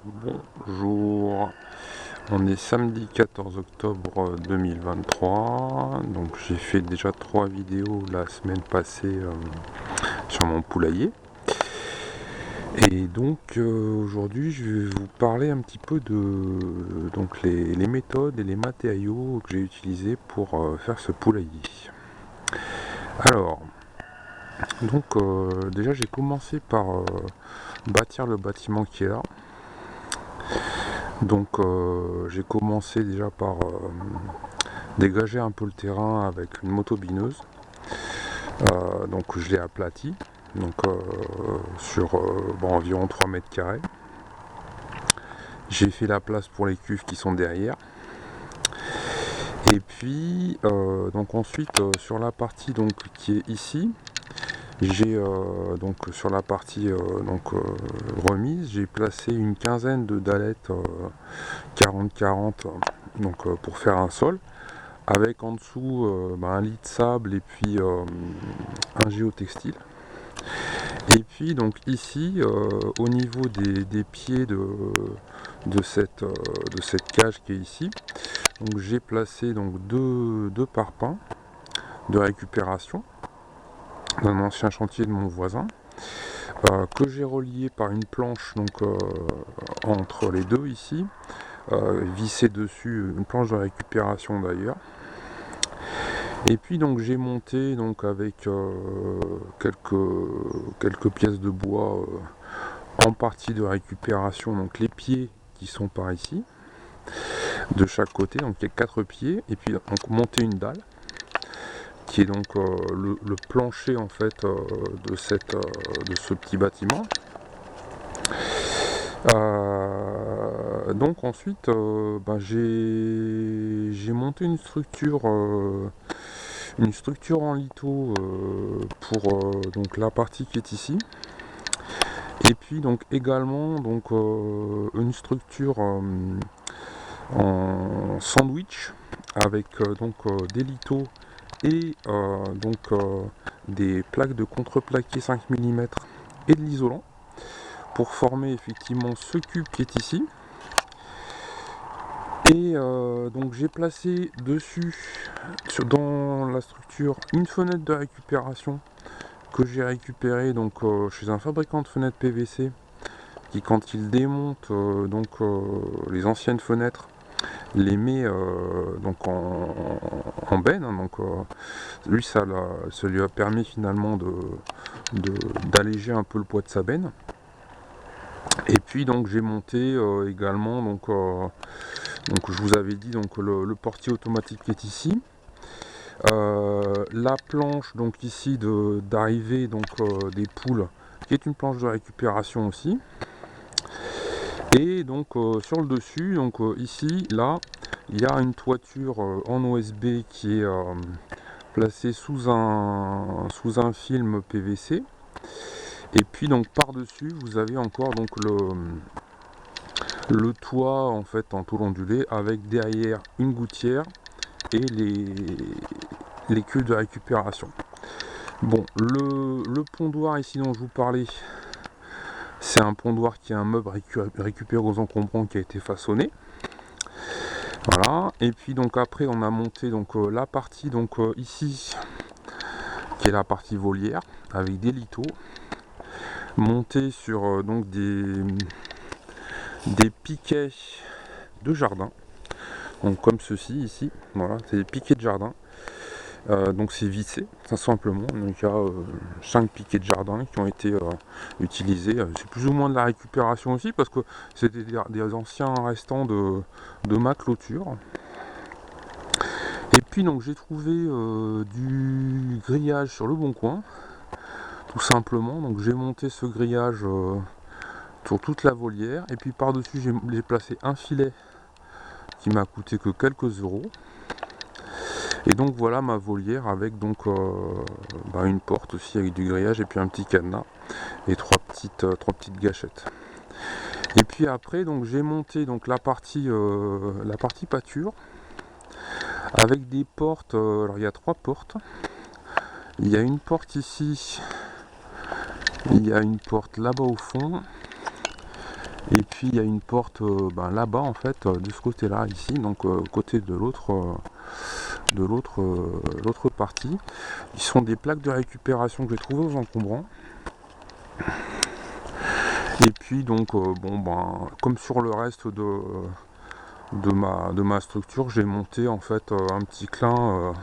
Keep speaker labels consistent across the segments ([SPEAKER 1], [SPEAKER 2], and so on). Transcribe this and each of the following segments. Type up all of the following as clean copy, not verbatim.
[SPEAKER 1] Bonjour, on est samedi 14 octobre 2023, donc j'ai fait déjà 3 vidéos la semaine passée sur mon poulailler. Et donc aujourd'hui je vais vous parler un petit peu de les méthodes et les matériaux que j'ai utilisés pour faire ce poulailler. Alors, déjà j'ai commencé par bâtir le bâtiment qui est là. Donc j'ai commencé déjà par dégager un peu le terrain avec une moto-bineuse. Donc je l'ai aplati donc, sur environ 3 mètres carrés. J'ai fait la place pour les cuves qui sont derrière. Et puis donc ensuite sur la partie donc, qui est ici, j'ai donc sur la partie remise, j'ai placé une quinzaine de dallettes 40-40 donc pour faire un sol, avec en dessous un lit de sable et puis un géotextile. Et puis donc ici au niveau des pieds de cette cage qui est ici, donc j'ai placé donc deux parpaings de récupération d'un ancien chantier de mon voisin, que j'ai relié par une planche donc entre les deux ici, vissé dessus une planche de récupération d'ailleurs. Et puis donc j'ai monté donc avec quelques pièces de bois en partie de récupération, donc les pieds qui sont par ici de chaque côté, donc il y a 4 pieds, et puis donc monter une dalle qui est donc le plancher en fait de ce petit bâtiment. Donc ensuite j'ai monté une structure en litho pour donc la partie qui est ici, et puis donc également donc une structure en sandwich avec des lithos et des plaques de contreplaqué 5 mm et de l'isolant pour former effectivement ce cube qui est ici. Et donc j'ai placé dessus dans la structure une fenêtre de récupération que j'ai récupérée donc chez un fabricant de fenêtres PVC, qui quand il démonte les anciennes fenêtres, les met donc en benne, hein, donc lui ça lui a permis finalement d'alléger un peu le poids de sa benne. Et puis donc j'ai monté également donc je vous avais dit donc le portier automatique qui est ici, la planche donc ici d'arrivée donc des poules, qui est une planche de récupération aussi. Et donc sur le dessus, donc ici, là, il y a une toiture en OSB qui est placée sous un film PVC. Et puis donc par-dessus, vous avez encore donc le toit en fait en tôle ondulée, avec derrière une gouttière et les queues de récupération. Bon, le pondoir ici dont je vous parlais, c'est un pondoir qui est un meuble récupéré aux encombrants qui a été façonné. Voilà, et puis donc après on a monté donc la partie donc ici, qui est la partie volière, avec des lithos, monté sur donc des piquets de jardin, donc comme ceci ici, voilà, c'est des piquets de jardin. Donc c'est vissé, tout simplement. Donc il y a 5 piquets de jardin qui ont été utilisés. C'est plus ou moins de la récupération aussi, parce que c'était des anciens restants de ma clôture. Et puis donc j'ai trouvé du grillage sur le bon coin, tout simplement. Donc j'ai monté ce grillage sur toute la volière, et puis par dessus j'ai placé un filet qui m'a coûté que quelques euros. Et donc voilà ma volière avec donc une porte aussi avec du grillage, et puis un petit cadenas et trois petites gâchettes. Et puis après donc j'ai monté donc la partie pâture avec des portes. Alors il y a 3 portes. Il y a une porte ici, il y a une porte là-bas au fond, Et puis il y a une porte là-bas en fait, de ce côté-là ici, donc côté de l'autre partie. Ils sont des plaques de récupération que j'ai trouvées aux encombrants. Et puis donc comme sur le reste de ma structure, j'ai monté en fait un petit clin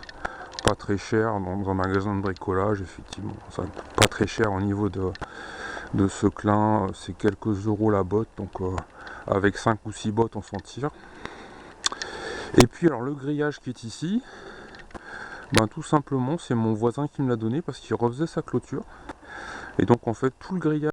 [SPEAKER 1] pas très cher dans un magasin de bricolage, effectivement. Ça, pas très cher au niveau de ce clin, c'est quelques euros la botte, donc avec 5 ou 6 bottes on s'en tire. Et puis alors le grillage qui est ici, tout simplement c'est mon voisin qui me l'a donné parce qu'il refaisait sa clôture. Et donc en fait tout le grillage